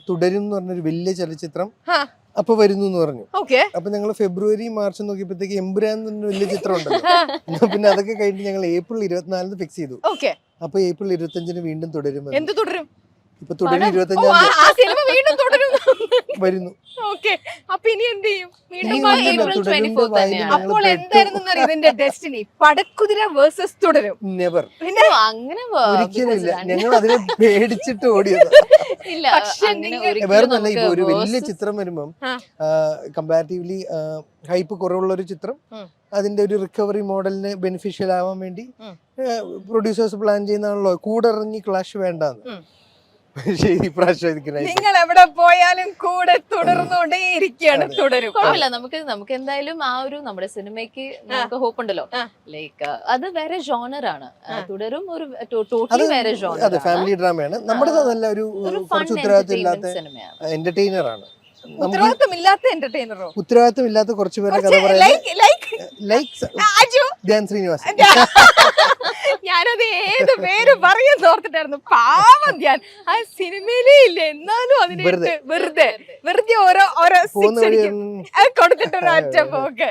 തുടരും എന്ന് പറഞ്ഞൊരു വലിയ ചലച്ചിത്രം അപ്പൊ വരുന്നു എന്ന് പറഞ്ഞു. അപ്പൊ ഞങ്ങൾ ഫെബ്രുവരി മാർച്ച് നോക്കിയപ്പോഴത്തേക്ക് എമ്പുരാൻ എന്ന് പറഞ്ഞ വലിയ ചിത്രം ഉണ്ടല്ലോ. പിന്നെ അതൊക്കെ കഴിഞ്ഞിട്ട് ഞങ്ങൾ ഏപ്രിൽ 24 ഫിക്സ് ചെയ്തു. അപ്പൊ ഏപ്രിൽ 25 വീണ്ടും തുടരും. ഇപ്പൊ തുടരും 25 വരുന്നു. അപ്പൊ ഇനി എന്ത് ചെയ്യും? അപ്പോൾ എന്തായിരുന്നു ഇതിന്റെ ഡെസ്റ്റിനി? പടക്കുതിര വേഴ്സസ് തുടരും? നെവർ, അങ്ങനെ ഒരിക്കലുമില്ല. ഞങ്ങൾ അതിനെ പേടിച്ചിട്ട് ഓടിയത്. വേറെ നല്ല ഇപ്പൊ ഒരു വലിയ ചിത്രം വരുമ്പം കമ്പാരിറ്റീവ്ലി ഹൈപ്പ് കുറവുള്ള ഒരു ചിത്രം അതിന്റെ ഒരു റിക്കവറി മോഡലിന് ബെനിഫിഷ്യൽ ആവാൻ വേണ്ടി പ്രൊഡ്യൂസേഴ്സ് പ്ലാൻ ചെയ്യുന്നതാണല്ലോ. കൂടെ ഇറങ്ങി ക്ലാഷ് വേണ്ടെന്ന്. നിങ്ങൾ എവിടെ പോയാലും കൂടെ തുടർന്നുകൊണ്ടേയിരിക്കുകയാണ്. തുടരും. കുഴപ്പമില്ല, നമുക്ക് എന്തായാലും ആ ഒരു നമ്മുടെ സിനിമയ്ക്ക് നമുക്ക് ഹോപ്പ് ഉണ്ടല്ലോ. ലൈക്ക് അത് വേറെ ജോണർ ആണ്. തുടരും ഒരു ടോട്ടലി വേറെ ജോണർ, ഫാമിലി ഡ്രാമയാണ്. നമ്മുടെ നല്ല ഒരു ഉത്തരവാദിത്തമില്ലാത്ത എന്റർടൈനർ ആണ്. ഉത്തരവാദിത്തമില്ലാത്ത കുറച്ച് പേരുടെ കഥ ധ്യാൻ ശ്രീനിവാസൻ. ഞാനത് ഏത് പേര് പറയുന്ന ഓർത്തിട്ടായിരുന്നു. പാവം ധ്യാൻ ആ സിനിമയിലേ ഇല്ല, എന്നാലും അതിന് വെറുതെ ഓരോ കൊടുത്തിട്ടൊരു ഒറ്റ പോക്ക്.